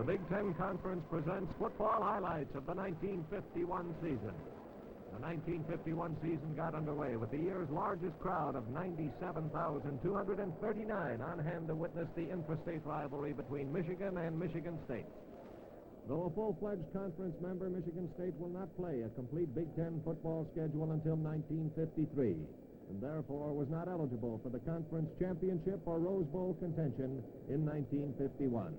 The Big Ten Conference presents football highlights of the 1951 season. The 1951 season got underway with the year's largest crowd of 97,239 on hand to witness the intrastate rivalry between Michigan and Michigan State. Though a full-fledged conference member, Michigan State will not play a complete Big Ten football schedule until 1953, and therefore was not eligible for the conference championship or Rose Bowl contention in 1951.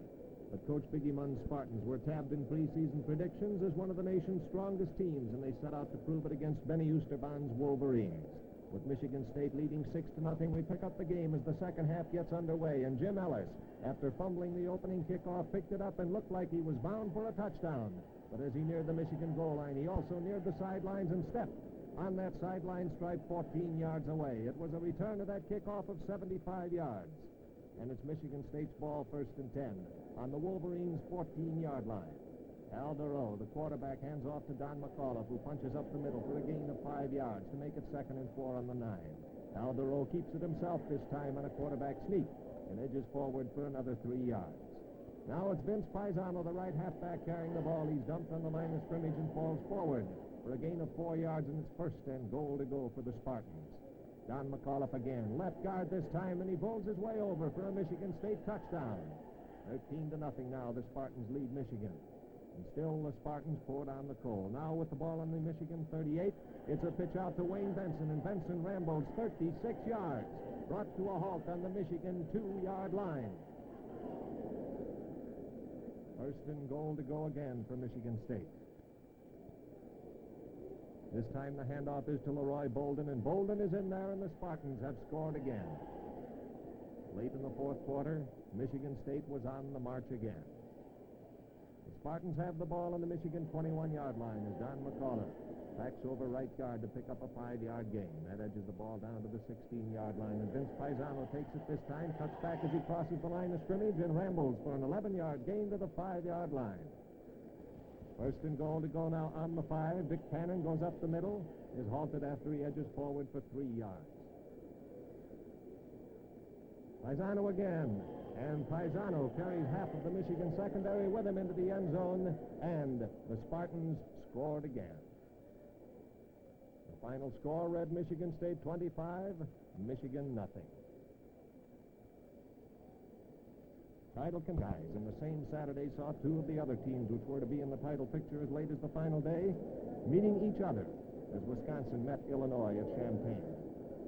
But Coach Biggie Munn's Spartans were tabbed in preseason predictions as one of the nation's strongest teams, and they set out to prove it against Benny Oosterbon's Wolverines. With Michigan State leading 6-0, we pick up the game as the second half gets underway, and Jim Ellis, after fumbling the opening kickoff, picked it up and looked like he was bound for a touchdown. But as he neared the Michigan goal line, he also neared the sidelines and stepped on that sideline stripe 14 yards away. It was a return of that kickoff of 75 yards. And it's Michigan State's ball, 1st and 10, on the Wolverines' 14-yard line. Al Darrow, the quarterback, hands off to Don McAuliffe, who punches up the middle for a gain of 5 yards to make it 2nd and 4 on the 9. Al Darrow keeps it himself this time on a quarterback sneak and edges forward for another 3 yards. Now it's Vince Paisano, the right halfback, carrying the ball. He's dumped on the line of scrimmage and falls forward for a gain of 4 yards, and it's 1st and goal to go for the Spartans. Don McAuliffe again, left guard this time, and he bowls his way over for a Michigan State touchdown. 13-0 now, the Spartans lead Michigan. And still the Spartans poured on the coal. Now with the ball on the Michigan 38, it's a pitch out to Wayne Benson, and Benson rambles 36 yards, brought to a halt on the Michigan 2-yard line. 1st and goal to go again for Michigan State. This time the handoff is to Leroy Bolden, and Bolden is in there, and the Spartans have scored again. Late in the 4th quarter, Michigan State was on the march again. The Spartans have the ball on the Michigan 21-yard line as Don McAuliffe backs over right guard to pick up a 5-yard gain. That edges the ball down to the 16-yard line, and Vince Paisano takes it this time, cuts back as he crosses the line of scrimmage, and rambles for an 11-yard gain to the 5-yard line. 1st and goal to go now on the 5. Dick Pannon goes up the middle, is halted after he edges forward for 3 yards. Paisano again, and Paisano carries half of the Michigan secondary with him into the end zone, and the Spartans scored again. The final score read Michigan State 25, Michigan nothing. Title guys, and the same Saturday saw 2 of the other teams which were to be in the title picture as late as the final day meeting each other as Wisconsin met Illinois at Champaign.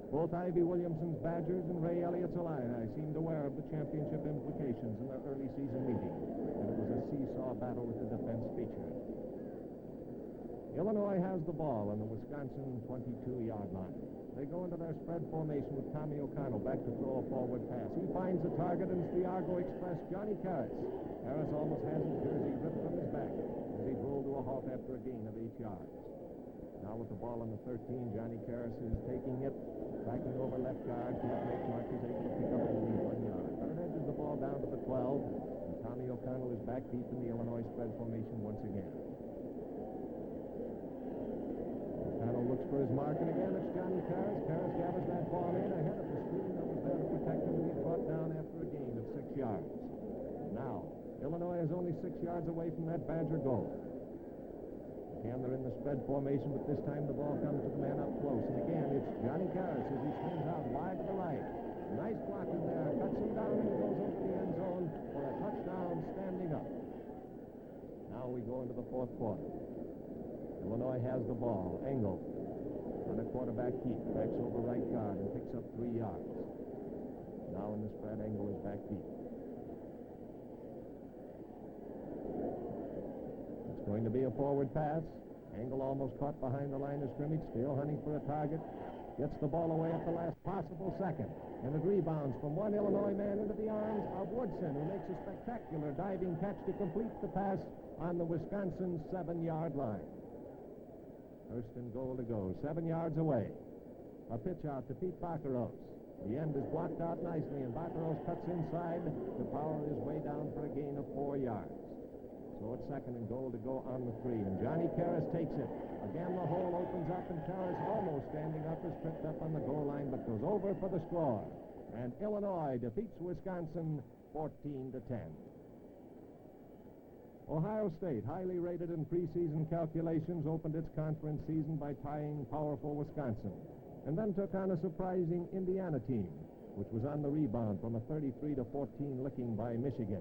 Both Ivy Williamson's Badgers and Ray Elliott's Illini seemed aware of the championship implications in their early season meeting, and it was a seesaw battle with the defense featured. Illinois has the ball on the Wisconsin 22-yard line. They go into their spread formation with Tommy O'Connell back to throw a forward pass. He finds a target, and it's the Argo Express, Johnny Caris. Caris almost has his jersey ripped from his back as he rolled to a halt after a gain of 8 yards. Now with the ball on the 13, Johnny Caris is taking it, backing over left guard. Teammate Mark is able to pick up only 1 yard. But it edges the ball down to the 12, and Tommy O'Connell is back deep in the Illinois spread formation once again. O'Connell looks for his mark, and again it's Johnny Caris. Caris gathers that ball in ahead of the screen that was there to protect him, and he's brought down after a gain of 6 yards. Now, Illinois is only 6 yards away from that Badger goal. Again, they're in the spread formation, but this time the ball comes to the man up close. And again, it's Johnny Caris as he swings out wide to the right. Nice block in there, cuts him down, and he goes over the end zone for a touchdown standing up. Now we go into the 4th quarter. Illinois has the ball. Engel on a quarterback keep, backs over right guard and picks up 3 yards. Now in the spread, Engel is back deep. It's going to be a forward pass. Engel almost caught behind the line of scrimmage, still hunting for a target. Gets the ball away at the last possible second. And it rebounds from one Illinois man into the arms of Woodson, who makes a spectacular diving catch to complete the pass on the Wisconsin 7-yard line. 1st and goal to go, 7 yards away. A pitch out to Pete Baccaros. The end is blocked out nicely, and Baccaros cuts inside to power his way down for a gain of 4 yards. So it's 2nd and goal to go on the 3, and Johnny Caris takes it. Again, the hole opens up, and Caris, almost standing up, is tripped up on the goal line, but goes over for the score. And Illinois defeats Wisconsin 14-10. Ohio State, highly rated in preseason calculations, opened its conference season by tying powerful Wisconsin, and then took on a surprising Indiana team, which was on the rebound from a 33-14 licking by Michigan.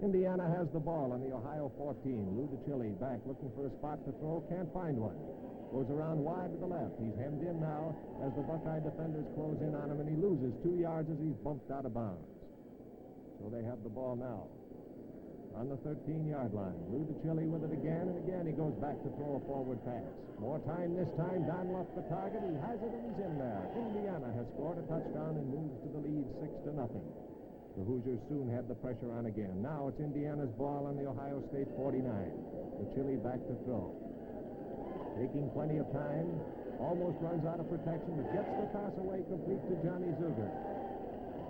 Indiana has the ball on the Ohio 14. Lou DiCilli back looking for a spot to throw, can't find one. Goes around wide to the left. He's hemmed in now as the Buckeye defenders close in on him, and he loses 2 yards as he's bumped out of bounds. So they have the ball now on the 13-yard line. Lou DiCilli with it again, and again he goes back to throw a forward pass. More time this time. Don Luff the target. He has it, and he's in there. Indiana has scored a touchdown and moves to the lead 6-0. The Hoosiers soon had the pressure on again. Now it's Indiana's ball on the Ohio State 49. DiCilli back to throw. Taking plenty of time. Almost runs out of protection, but gets the pass away complete to Johnny Zuger.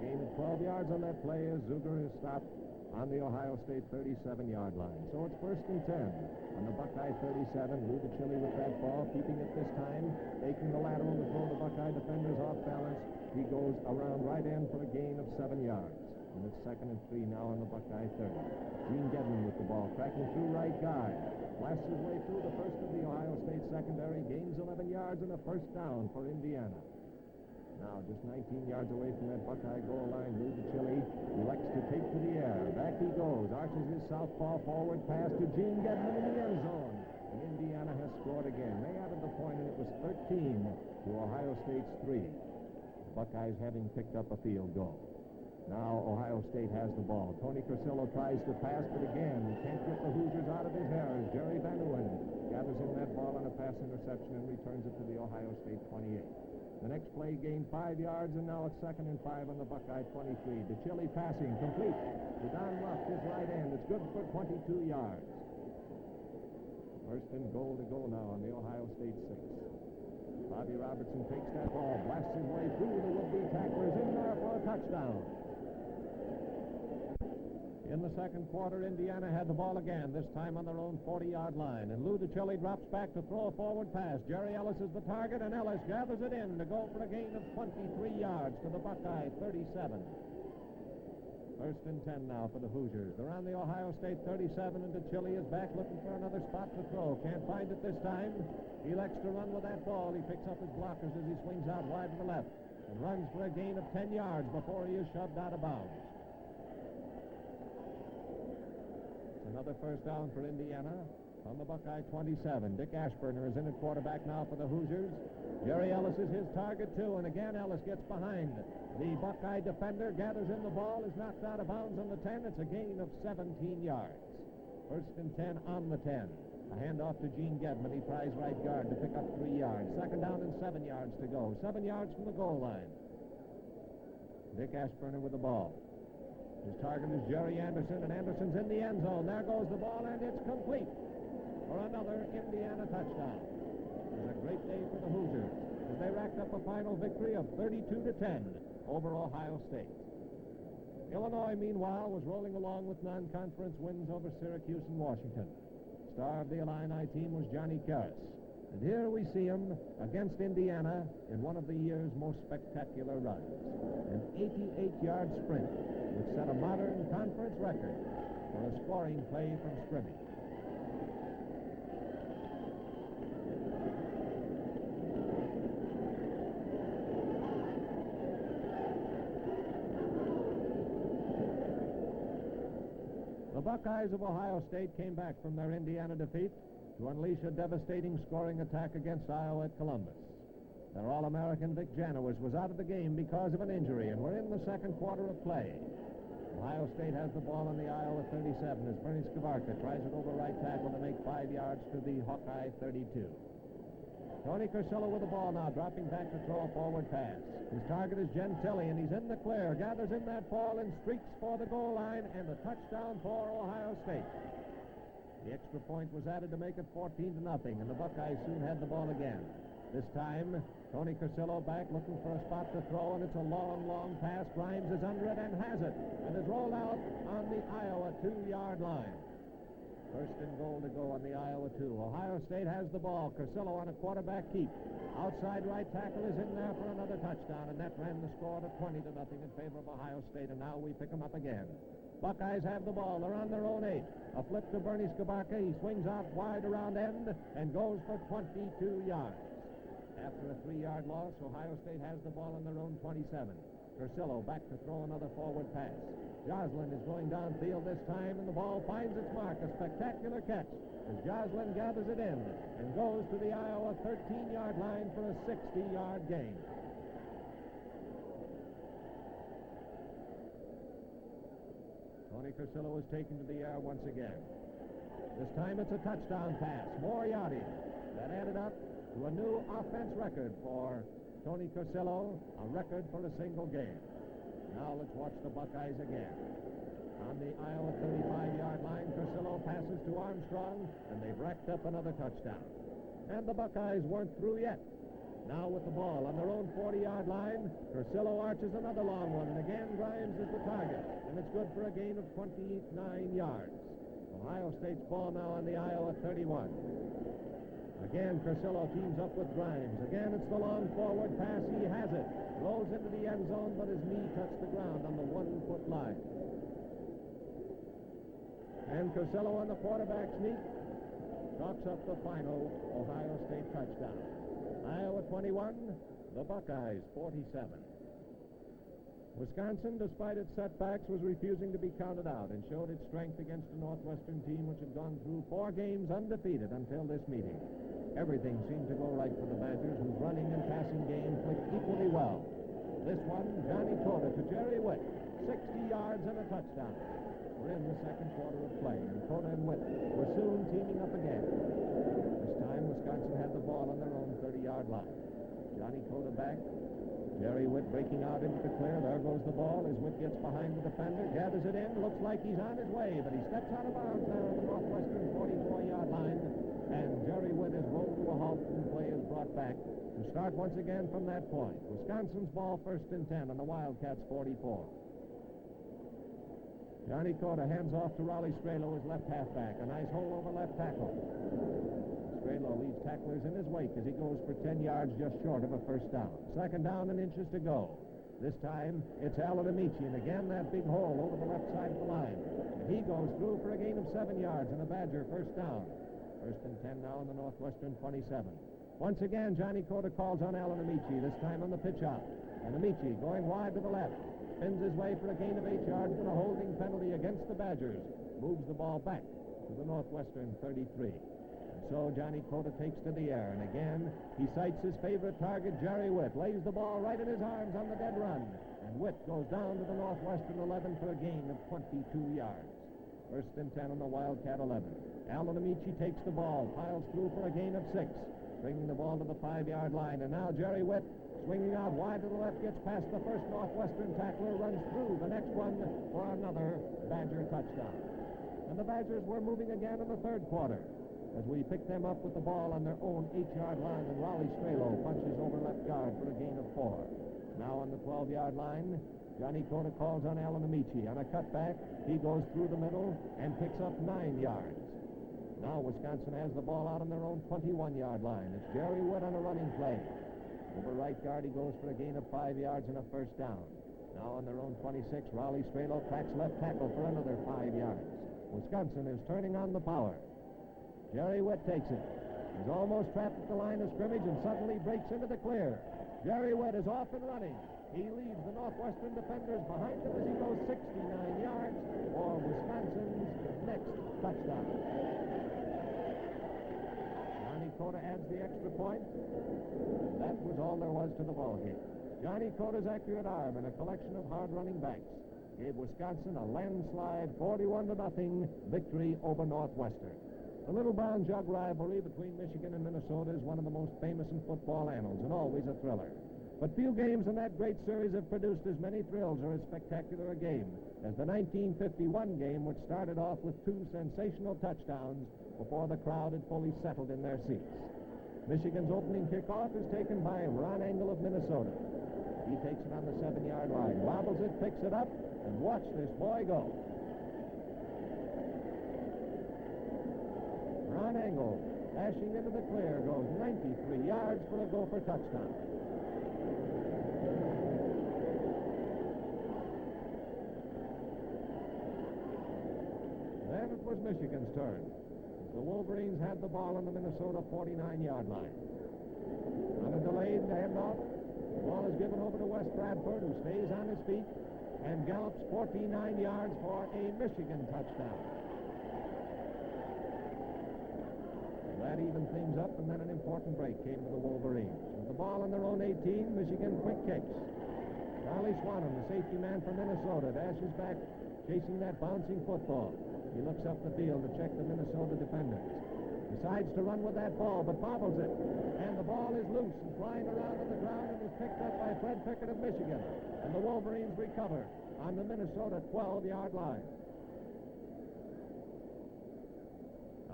Gain of 12 yards on that play as Zuger is stopped on the Ohio State 37-yard line. So it's 1st and 10 on the Buckeye 37. Lou DiCilli with that ball, keeping it this time, taking the lateral to throw the Buckeye defenders off balance. He goes around right end for a gain of 7 yards. And it's 2nd and 3 now on the Buckeye 30. Gene Gedman with the ball, cracking through right guard. Blasts his way through the first of the Ohio State secondary, gains 11 yards and a first down for Indiana. Now just 19 yards away from that Buckeye goal line, Lou DiCilli elects to take to the air. Back he goes, arches his southpaw forward pass to Gene Gedman in the end zone. And Indiana has scored again. They added the point, and it was 13 to Ohio State's 3. The Buckeyes having picked up a field goal. Now Ohio State has the ball. Tony Crusillo tries to pass, but again, can't get the Hoosiers out of his hair as Jerry Van Uwen gathers in that ball on a pass interception and returns it to the Ohio State 28. The next play gained 5 yards, and now it's 2nd and 5 on the Buckeye 23. DiCilli passing, complete to Don Luff, his right end. It's good for 22 yards. 1st and goal to go now on the Ohio State 6. Bobby Robertson takes that ball, blasts his way through the would-be tacklers, in there for a touchdown. In the second quarter, Indiana had the ball again, this time on their own 40-yard line. And Lou DiCilli drops back to throw a forward pass. Jerry Ellis is the target, and Ellis gathers it in to go for a gain of 23 yards to the Buckeye 37. 1st and 10 now for the Hoosiers. They're on the Ohio State 37, and DiCilli is back looking for another spot to throw. Can't find it this time. He elects to run with that ball. He picks up his blockers as he swings out wide to the left and runs for a gain of 10 yards before he is shoved out of bounds. Another first down for Indiana on the Buckeye 27. Dick Ashburner is in at quarterback now for the Hoosiers. Jerry Ellis is his target, too, and again Ellis gets behind. The Buckeye defender gathers in the ball, is knocked out of bounds on the 10. It's a gain of 17 yards. 1st and 10 on the 10. A handoff to Gene Gedman. He tries right guard to pick up 3 yards. 2nd down and 7 yards to go. 7 yards from the goal line. Dick Ashburner with the ball. His target is Jerry Anderson, and Anderson's in the end zone. There goes the ball, and it's complete for another Indiana touchdown. It was a great day for the Hoosiers as they racked up a final victory of 32-10 over Ohio State. Illinois, meanwhile, was rolling along with non-conference wins over Syracuse and Washington. Star of the Illini team was Johnny Caris. And here we see him against Indiana in one of the year's most spectacular runs. An 88-yard sprint, which set a modern conference record for a scoring play from scrimmage. The Buckeyes of Ohio State came back from their Indiana defeat to unleash a devastating scoring attack against Iowa at Columbus. Their All-American Vic Janowitz was out of the game because of an injury, and we're in the second quarter of play. Ohio State has the ball on the Iowa 37 as Bernie Skavarka tries it over right tackle to make 5 yards to the Hawkeye 32. Tony Crusillo with the ball now, dropping back to throw a forward pass. His target is Gentili, and he's in the clear, gathers in that ball and streaks for the goal line, and a touchdown for Ohio State. The extra point was added to make it 14-0, and the Buckeyes soon had the ball again. This time, Tony Crusillo back looking for a spot to throw, and it's a long, long pass. Grimes is under it and has it, and is rolled out on the Iowa 2-yard line. 1st and goal to go on the Iowa 2. Ohio State has the ball. Crusillo on a quarterback keep. Outside right tackle is in there for another touchdown, and that ran the score to 20-0 in favor of Ohio State, and now we pick them up again. Buckeyes have the ball. They're on their own 8. A flip to Bernie Skabaka. He swings out wide around end and goes for 22 yards. After a 3-yard loss, Ohio State has the ball on their own 27. Cursillo back to throw another forward pass. Joslin is going downfield this time, and the ball finds its mark. A spectacular catch as Joslin gathers it in and goes to the Iowa 13-yard line for a 60-yard gain. Tony Cursillo is taken to the air once again. This time it's a touchdown pass. More yardage. That added up to a new offense record for Tony Cursillo, a record for a single game. Now let's watch the Buckeyes again. On the Iowa 35-yard line, Cursillo passes to Armstrong, and they've racked up another touchdown. And the Buckeyes weren't through yet. Now with the ball on their own 40-yard line, Cursillo arches another long one, and again Grimes is the target, and it's good for a gain of 29 yards. Ohio State's ball now on the Iowa 31. Again, Cursillo teams up with Grimes. Again, it's the long forward pass. He has it. Rolls into the end zone, but his knee touched the ground on the 1-foot line. And Cursillo on the quarterback sneak chalks up the final Ohio State touchdown. Iowa 21, the Buckeyes 47. Wisconsin, despite its setbacks, was refusing to be counted out and showed its strength against a Northwestern team which had gone through 4 games undefeated until this meeting. Everything seemed to go right for the Badgers, whose running and passing game clicked equally well. This one, Johnny Coda to Jerry Witt, 60 yards and a touchdown. We're in the second quarter of play, and Coda and Witt were soon teaming up again. This time, Wisconsin had the ball on their own 30-yard line. Johnny Coda back. Jerry Witt breaking out into the clear. There goes the ball as Witt gets behind the defender, gathers it in, looks like he's on his way, but he steps out of bounds there on the Northwestern 44-yard line, and Jerry Witt is rolled to a halt and play is brought back to start once again from that point. Wisconsin's ball 1st and 10 on the Wildcats 44. Johnny Coda hands off to Raleigh Strelo, his left halfback. A nice hole over left tackle. Strelo leaves tacklers in his wake as he goes for 10 yards just short of a first down. 2nd down and inches to go. This time, it's Alan Ameche, and again that big hole over the left side of the line. And he goes through for a gain of 7 yards and a Badger first down. 1st and 10 now on the Northwestern 27. Once again, Johnny Coda calls on Alan Ameche, this time on the pitch out. And Ameche going wide to the left. Spins his way for a gain of 8 yards and a holding penalty against the Badgers. Moves the ball back to the Northwestern 33. And so Johnny Coda takes to the air. And again, he sights his favorite target, Jerry Witt. Lays the ball right in his arms on the dead run. And Witt goes down to the Northwestern 11 for a gain of 22 yards. 1st and 10 on the Wildcat 11. Alan Ameche takes the ball, piles through for a gain of 6. Bringing the ball to the 5-yard line. And now Jerry Witt, swinging out wide to the left, gets past the first Northwestern tackler, runs through the next one for another Badger touchdown. And the Badgers were moving again in the 3rd quarter as we picked them up with the ball on their own 8-yard line, and Raleigh Strelo punches over left guard for a gain of 4. Now on the 12-yard line, Johnny Coda calls on Alan Ameche. On a cutback, he goes through the middle and picks up 9 yards. Now Wisconsin has the ball out on their own 21-yard line. It's Jerry Witt on a running play. Over right guard, he goes for a gain of 5 yards and a first down. Now on their own 26, Raleigh Strelo cracks left tackle for another 5 yards. Wisconsin is turning on the power. Jerry Witt takes it. He's almost trapped at the line of scrimmage and suddenly breaks into the clear. Jerry Witt is off and running. He leaves the Northwestern defenders behind him as he goes 69 yards for Wisconsin's next touchdown. Johnny Coda adds the extra point. That was all there was to the ballgame. Johnny Coda's accurate arm and a collection of hard-running backs gave Wisconsin a landslide 41-0 victory over Northwestern. The Little Brown Jug rivalry between Michigan and Minnesota is one of the most famous in football annals and always a thriller. But few games in that great series have produced as many thrills or as spectacular a game as the 1951 game, which started off with 2 sensational touchdowns before the crowd had fully settled in their seats. Michigan's opening kickoff is taken by Ron Engel of Minnesota. He takes it on the 7-yard line, wobbles it, picks it up, and watch this boy go. Ron Engel, dashing into the clear, goes 93 yards for a gopher touchdown. then it was Michigan's turn. The Wolverines had the ball on the Minnesota 49-yard line. On a delayed handoff, the ball is given over to Wes Bradford, who stays on his feet and gallops 49 yards for a Michigan touchdown. That evened things up, and then an important break came to the Wolverines. With the ball on their own 18, Michigan quick kicks. Charlie Swanham, the safety man for Minnesota, dashes back, chasing that bouncing football. He looks up the field to check the Minnesota defenders. Decides to run with that ball, but bobbles it. And the ball is loose and flying around on the ground and is picked up by Fred Pickett of Michigan. And the Wolverines recover on the Minnesota 12-yard line.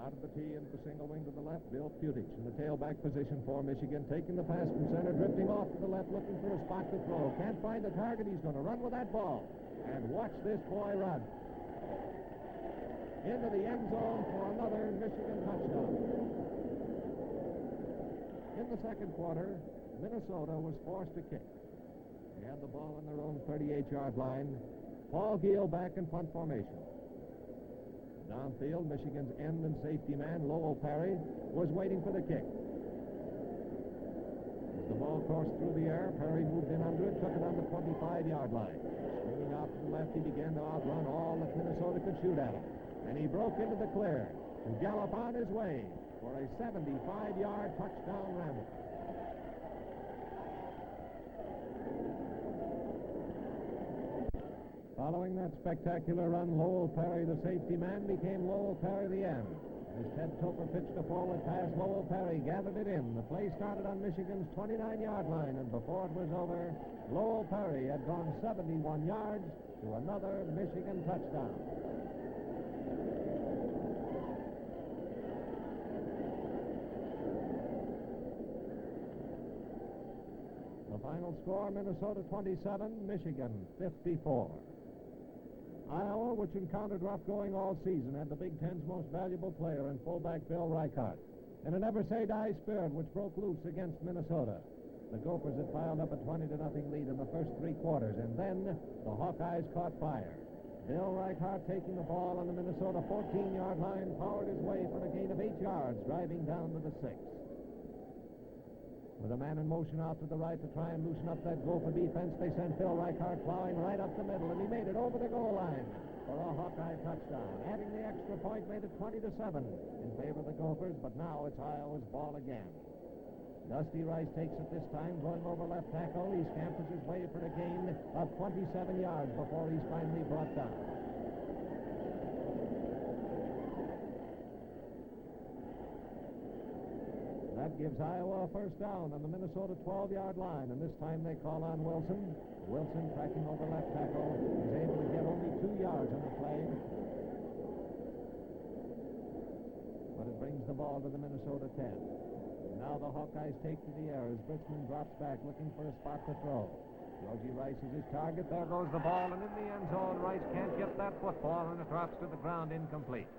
Out of the tee into the single wing to the left, Bill Putich in the tailback position for Michigan, taking the pass from center, drifting off to the left, looking for a spot to throw. Can't find the target. He's going to run with that ball. And watch this boy run into the end zone for another Michigan touchdown. In the second quarter, Minnesota was forced to kick. They had the ball on their own 38-yard line. Paul GIEL back in punt formation. Downfield, Michigan's end and safety man, Lowell Perry, was waiting for the kick. As the ball coursed through the air, Perry moved in under it, took it on the 25-yard line. Swinging out to the left, he began to outrun all that Minnesota could shoot at him. And he broke into the clear to gallop on his way for a 75-yard touchdown ramble. Following that spectacular run, Lowell Perry, the safety man, became Lowell Perry the end. As Ted Topper pitched a forward pass, Lowell Perry gathered it in. The play started on Michigan's 29-yard line, and before it was over, Lowell Perry had gone 71 yards to another Michigan touchdown. The final score, Minnesota 27, Michigan 54. Iowa, which encountered rough going all season, had the Big Ten's most valuable player in fullback Bill Reichardt, and a never-say-die spirit which broke loose against Minnesota. The Gophers had piled up a 20-0 lead in the first three quarters, and then the Hawkeyes caught fire. Bill Reichardt, taking the ball on the Minnesota 14-yard line, powered his way for a gain of 8 yards, driving down to the 6. With a man in motion out to the right to try and loosen up that Gopher defense, they sent Bill Reichardt plowing right up the middle, and he made it over the goal line for a Hawkeye touchdown. Adding the extra point made it 20-7 in favor of the Gophers, but now it's Iowa's ball again. Dusty Rice takes it this time, going over left tackle. He scampers his way for a gain of 27 yards before he's finally brought down. That gives Iowa a first down on the Minnesota 12-yard line, and this time they call on Wilson. Wilson, tracking over left tackle, is able to get only 2 yards on the play. But it brings the ball to the Minnesota 10. Now the Hawkeyes take to the air as Britzman drops back looking for a spot to throw. Yogi Rice is his target. There goes the ball, and in the end zone, Rice can't get that football, and it drops to the ground incomplete.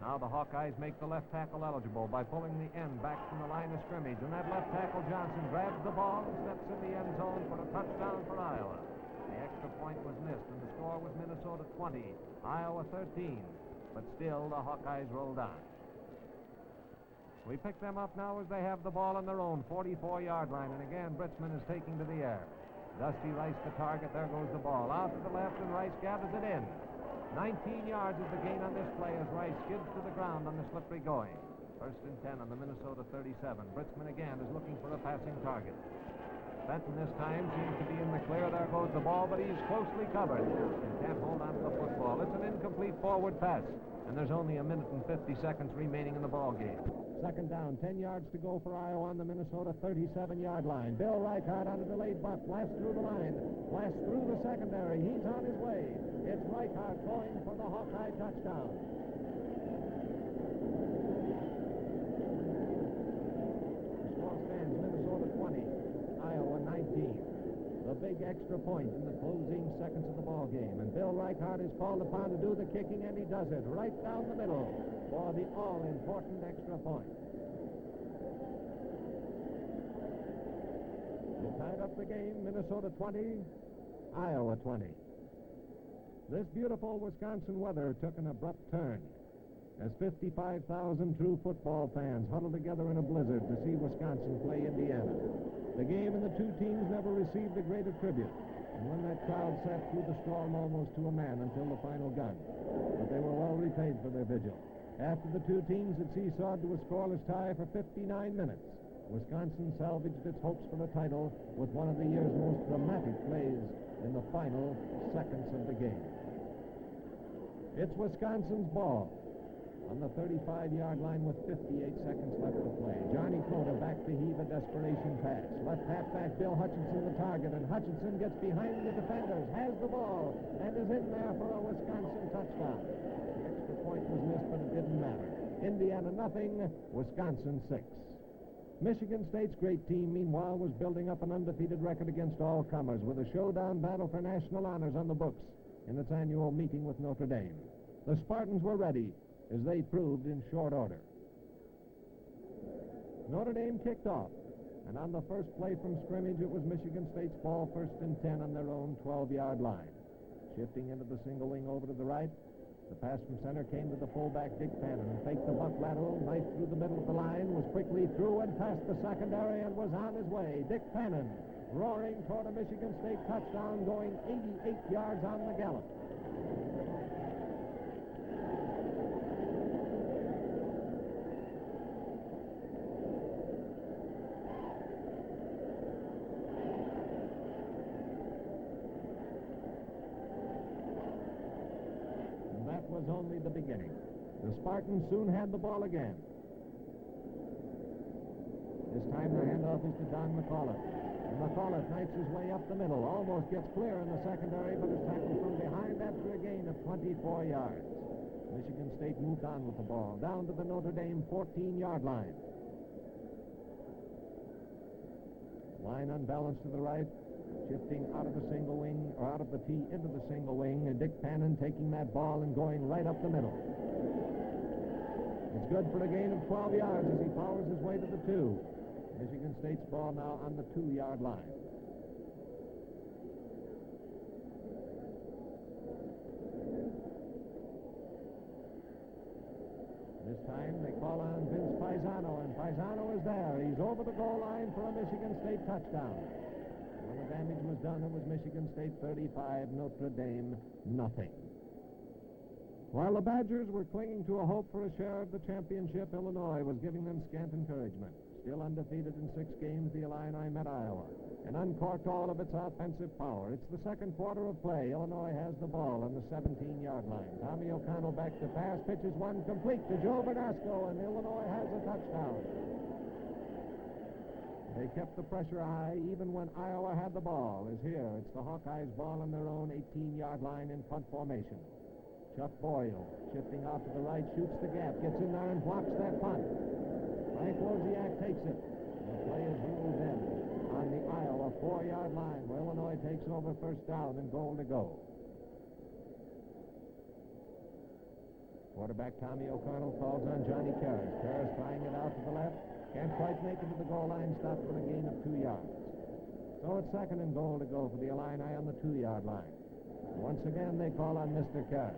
Now the Hawkeyes make the left tackle eligible by pulling the end back from the line of scrimmage. And that left tackle, Johnson, grabs the ball and steps in the end zone for a touchdown for Iowa. The extra point was missed, and the score was Minnesota 20, Iowa 13. But still, the Hawkeyes rolled on. We pick them up now as they have the ball on their own 44-yard line. And again, Britzman is taking to the air. Dusty Rice the target. There goes the ball. Out to the left, and Rice gathers it in. 19 yards is the gain on this play as Rice skids to the ground on the slippery going. First and 10 on the Minnesota 37. Britzman again is looking for a passing target. Benton this time seems to be in the clear. There goes the ball, but he's closely covered and can't hold on to the football. It's an incomplete forward pass, and there's only a minute and 50 seconds remaining in the ball game. Second down, 10 yards to go for Iowa on the Minnesota 37-yard line. Bill Reichardt on a delayed bunt, blasts through the line, blasts through the secondary. He's on his way. It's Reichardt going for the Hawkeye touchdown. The score stands Minnesota 20, Iowa 19. The big extra point in the closing seconds of the ball game. And Bill Reichardt is called upon to do the kicking, and he does it right down the middle for the all-important extra point. They tied up the game, Minnesota 20, Iowa 20. This beautiful Wisconsin weather took an abrupt turn as 55,000 true football fans huddled together in a blizzard to see Wisconsin play Indiana. The game and the two teams never received a greater tribute, and when that crowd sat through the storm almost to a man until the final gun. But they were well repaid for their vigil. After the two teams had seesawed to a scoreless tie for 59 minutes, Wisconsin salvaged its hopes for the title with one of the year's most dramatic plays in the final seconds of the game. It's Wisconsin's ball on the 35-yard line with 58 seconds left to play. Johnny Notre back to heave a desperation pass. Left halfback Bill Hutchinson the target, and Hutchinson gets behind the defenders, has the ball, and is in there for a Wisconsin touchdown. The extra point was missed, but it didn't matter. Indiana nothing, Wisconsin 6. Michigan State's great team, meanwhile, was building up an undefeated record against all comers with a showdown battle for national honors on the books in its annual meeting with Notre Dame. The Spartans were ready, as they proved in short order. Notre Dame kicked off, and on the first play from scrimmage, it was Michigan State's ball, 1st and 10 on their own 12-yard line. Shifting into the single wing over to the right, the pass from center came to the fullback, Dick Pannon, and faked the buck lateral, knife through the middle of the line, was quickly through and past the secondary and was on his way. Dick Pannon roaring toward a Michigan State touchdown, going 88 yards on the gallop. Was only the beginning. The Spartans soon had the ball again. This time the handoff is to Don McAuliffe. And McAuliffe knifes his way up the middle, almost gets clear in the secondary, but is tackled from behind after a gain of 24 yards. Michigan State moved on with the ball, down to the Notre Dame 14-yard line. Line unbalanced to the right. Shifting out of the single wing, or out of the tee into the single wing, and Dick Pannon taking that ball and going right up the middle. It's good for a gain of 12 yards as he powers his way to the 2. Michigan State's ball now on the 2-yard line. This time they call on Vince Paisano, and Paisano is there. He's over the goal line for a Michigan State touchdown. When the damage was done, it was Michigan State 35, Notre Dame nothing. While the Badgers were clinging to a hope for a share of the championship, Illinois was giving them scant encouragement. Still undefeated in 6 games, the Illini met Iowa and uncorked all of its offensive power. It's the second quarter of play. Illinois has the ball on the 17-yard line. Tommy O'Connell back to pass, pitches one complete to Joe Verdasco, and Illinois has a touchdown. They kept the pressure high even when Iowa had the ball. As here, it's the Hawkeyes' ball on their own 18-yard line in punt formation. Chuck Boyle, shifting out to the right, shoots the gap, gets in there and blocks that punt. Frank Wozniak takes it. The play is ruled in on the Iowa 4-yard line, where Illinois takes over 1st down and goal to go. Quarterback Tommy O'Connell calls on Johnny Caris. Caris trying it out to the left. Can't quite make it to the goal line, stopped for a gain of 2 yards. So it's 2nd and goal to go for the Illini on the 2-yard line. Once again, they call on Mr. Caris.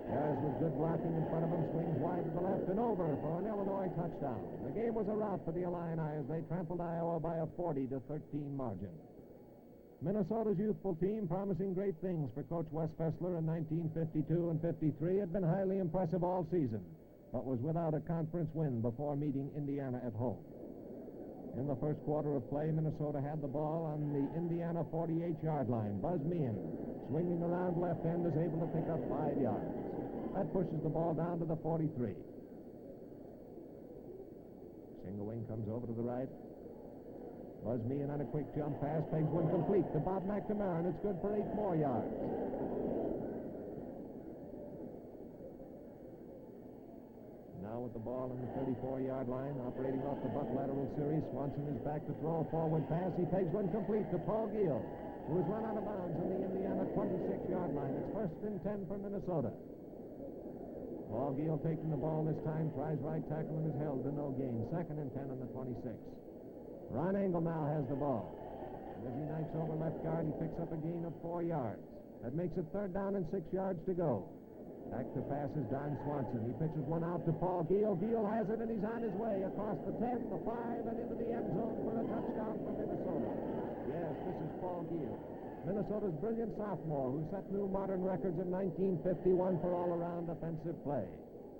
Caris with good blocking in front of him, swings wide to the left and over for an Illinois touchdown. The game was a rout for the Illini as they trampled Iowa by a 40-13 margin. Minnesota's youthful team, promising great things for Coach Wes Fessler in 1952 and 53, had been highly impressive all season, but was without a conference win before meeting Indiana at home. In the first quarter of play, Minnesota had the ball on the Indiana 48-yard line. Buzz Meehan, swinging around left end, is able to pick up 5 yards. That pushes the ball down to the 43. Single wing comes over to the right. Buzz Meehan on a quick jump pass, pegs one complete to Bob McNamara, and it's good for 8 more yards. Now with the ball on the 34-yard line, operating off the buck lateral series, Swanson is back to throw a forward pass. He pegs one complete to Paul GIEL, who is run out of bounds on the Indiana 26-yard line. It's 1st and 10 for Minnesota. Paul GIEL taking the ball this time, tries right tackle and is held to no gain. 2nd and 10 on the 26. Ron Engel now has the ball. And as he knifes over left guard, he picks up a gain of 4 yards. That makes it 3rd down and 6 yards to go. Back to pass is Don Swanson. He pitches one out to Paul GIEL. GIEL has it, and he's on his way across the 10, the 5, and into the end zone for a touchdown for Minnesota. Yes, this is Paul GIEL, Minnesota's brilliant sophomore who set new modern records in 1951 for all-around offensive play.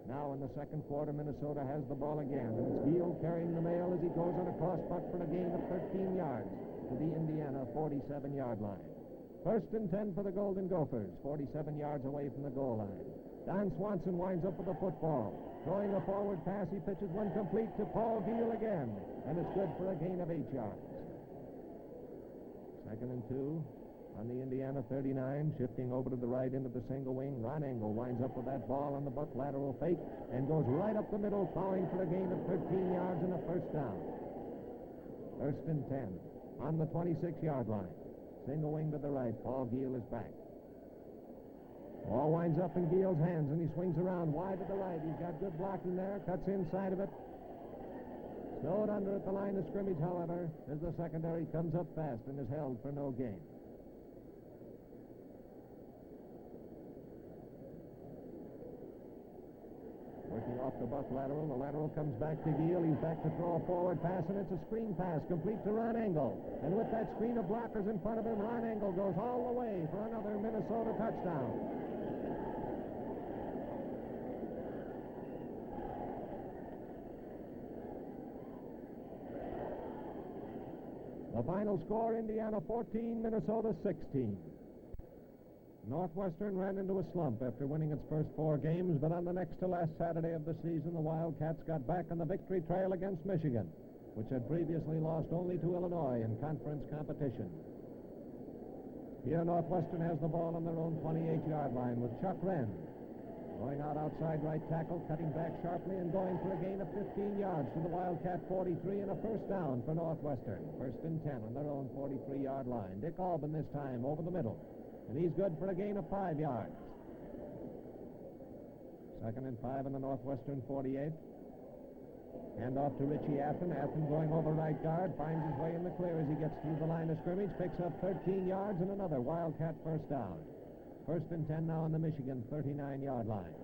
Now in the second quarter, Minnesota has the ball again, and it's GIEL carrying the mail as he goes on a cross buck for a gain of 13 yards to the Indiana 47-yard line. 1st and 10 for the Golden Gophers, 47 yards away from the goal line. Don Swanson winds up with the football. Throwing a forward pass, he pitches one complete to Paul GIEL again, and it's good for a gain of 8 yards. 2nd and 2 on the Indiana 39, shifting over to the right into the single wing. Ron Engel winds up with that ball on the buck lateral fake and goes right up the middle, plowing for a gain of 13 yards and a 1st down. 1st and 10 on the 26-yard line. Single wing to the right. Paul GIEL is back. Ball winds up in GIEL's hands, and he swings around wide to the right. He's got good blocking there. Cuts inside of it. Snowed under at the line of scrimmage, however, as the secondary comes up fast and is held for no gain. Working off the buck lateral. The lateral comes back to GIEL. He's back to throw a forward pass, and it's a screen pass complete to Ron Engel. And with that screen of blockers in front of him, Ron Engel goes all the way for another Minnesota touchdown. The final score, Indiana 14, Minnesota 16. Northwestern ran into a slump after winning its first 4 games, but on the next to last Saturday of the season, the Wildcats got back on the victory trail against Michigan, which had previously lost only to Illinois in conference competition. Here, Northwestern has the ball on their own 28-yard line with Chuck Wren going out outside right tackle, cutting back sharply and going for a gain of 15 yards to the Wildcat 43 and a 1st down for Northwestern. 1st and 10 on their own 43-yard line. Dick Albin this time over the middle, and he's good for a gain of 5 yards. 2nd and 5 on the Northwestern 48. Hand off to Richie Athen. Athen going over right guard, finds his way in the clear as he gets through the line of scrimmage, picks up 13 yards and another Wildcat 1st down. 1st and 10 now on the Michigan 39-yard line.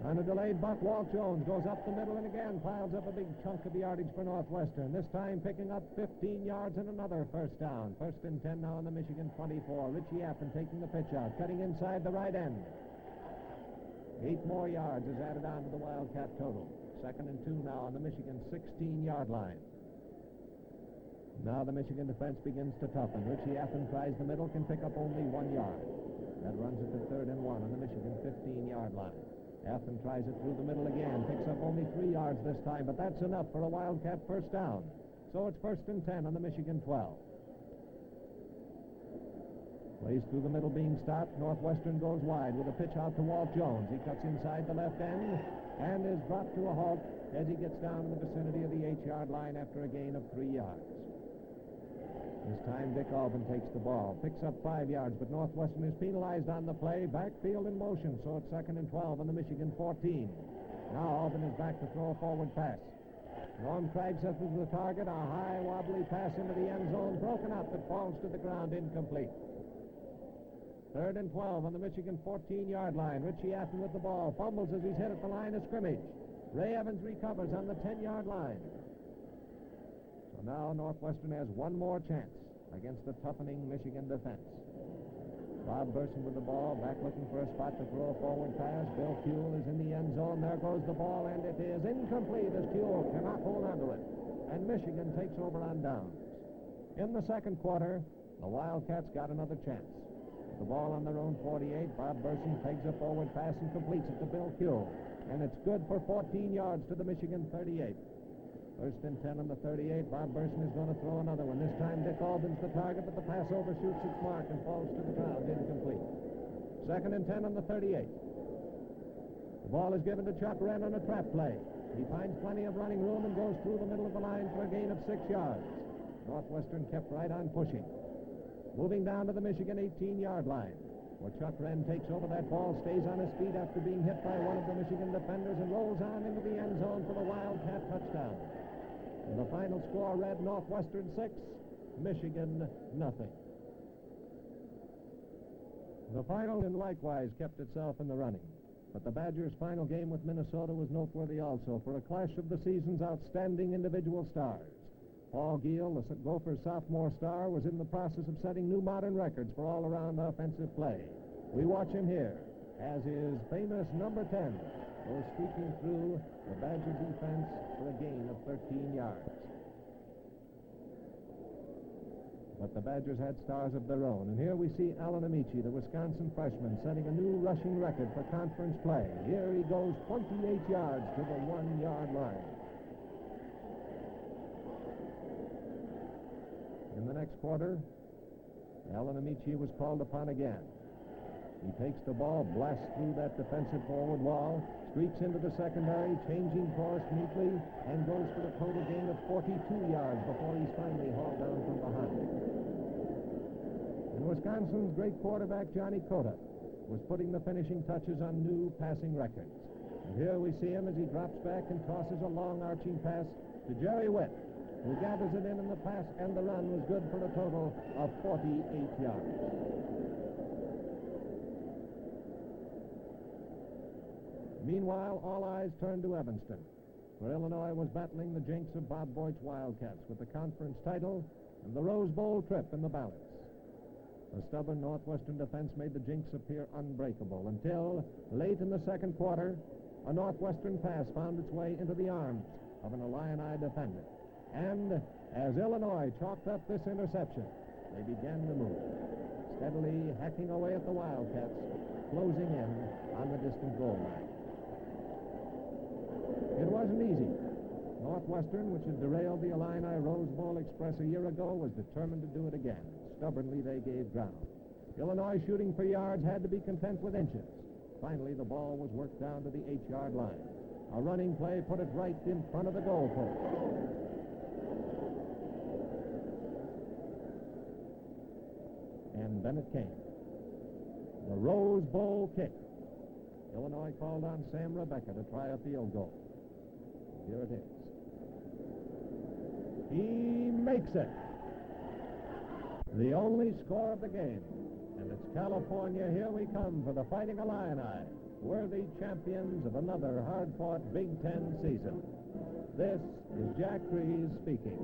On a delayed buck, Walt Jones goes up the middle and again piles up a big chunk of yardage for Northwestern, this time picking up 15 yards and another 1st down. 1st and 10 now on the Michigan 24. Richie Athen taking the pitch out, cutting inside the right end. 8 more yards is added on to the Wildcat total. 2nd and 2 now on the Michigan 16-yard line. Now the Michigan defense begins to toughen. Richie Athen tries the middle, can pick up only 1 yard. That runs it to 3rd and 1 on the Michigan 15-yard line. Athen tries it through the middle again, picks up only 3 yards this time, but that's enough for a Wildcat 1st down. So it's 1st and 10 on the Michigan 12. Plays through the middle being stopped. Northwestern goes wide with a pitch out to Walt Jones. He cuts inside the left end and is brought to a halt as he gets down in the vicinity of the 8-yard line after a gain of 3 yards. This time Dick Albin takes the ball, picks up 5 yards, but Northwestern is penalized on the play. Backfield in motion, so it's 2nd and 12 on the Michigan 14. Now Albin is back to throw a forward pass. Norm Cragseth is the target. A high, wobbly pass into the end zone, broken up. It falls to the ground, incomplete. 3rd and 12 on the Michigan 14-yard line. Richie Athen with the ball, fumbles as he's hit at the line of scrimmage. Ray Evans recovers on the 10-yard line. So now Northwestern has one more chance against the toughening Michigan defense. Bob Burson with the ball, back looking for a spot to throw a forward pass. Bill Kuehl is in the end zone. There goes the ball, and it is incomplete as Kuehl cannot hold onto it. And Michigan takes over on downs. In the second quarter, the Wildcats got another chance. The ball on their own 48. Bob Burson pegs a forward pass and completes it to Bill Kuehl. And it's good for 14 yards to the Michigan 38. 1st and 10 on the 38. Bob Burson is going to throw another one. This time Dick Albin's the target, but the pass overshoots its mark and falls to the ground, incomplete. 2nd and 10 on the 38. The ball is given to Chuck Wren on a trap play. He finds plenty of running room and goes through the middle of the line for a gain of 6 yards. Northwestern kept right on pushing. Moving down to the Michigan 18-yard line, where Chuck Wren takes over that ball, stays on his feet after being hit by one of the Michigan defenders, and rolls on into the end zone for the Wildcat touchdown. And the final score read Northwestern 6, Michigan nothing. The final and likewise kept itself in the running. But the Badgers' final game with Minnesota was noteworthy also for a clash of the season's outstanding individual stars. Paul GIEL, the Gophers' sophomore star, was in the process of setting new modern records for all-around offensive play. We watch him here as his famous number 10 goes sweeping through the Badger defense for a gain of 13 yards. But the Badgers had stars of their own. And here we see ALAN AMECHE, the Wisconsin freshman, setting a new rushing record for conference play. Here he goes 28 yards to the 1-yard line. In the next quarter, ALAN AMECHE was called upon again. He takes the ball, blasts through that defensive forward wall, streaks into the secondary, changing course neatly, and goes for a total gain of 42 yards before he's finally hauled down from behind. And Wisconsin's great quarterback, Johnny Cota, was putting the finishing touches on new passing records. And here we see him as he drops back and tosses a long arching pass to Jerry Witt, who gathers it in, and the pass and the run was good for a total of 48 yards. Meanwhile, all eyes turned to Evanston, where Illinois was battling the jinx of Bob Boyd's Wildcats with the conference title and the Rose Bowl trip in the balance. The stubborn Northwestern defense made the jinx appear unbreakable until, late in the second quarter, a Northwestern pass found its way into the arms of an Illini defender. And as Illinois chalked up this interception, they began to move, steadily hacking away at the Wildcats, closing in on the distant goal line. It wasn't easy. Northwestern, which had derailed the Illini Rose Bowl Express a year ago, was determined to do it again. Stubbornly, they gave ground. Illinois, shooting for yards, had to be content with inches. Finally, the ball was worked down to the 8-yard line. A running play put it right in front of the goal post. And then it came. The Rose Bowl kick. Illinois called on Sam Rebecca to try a field goal. Here it is. He makes it. The only score of the game. And it's California. Here we come for the Fighting Illini, worthy champions of another hard-fought Big Ten season. This is Jack Crees speaking.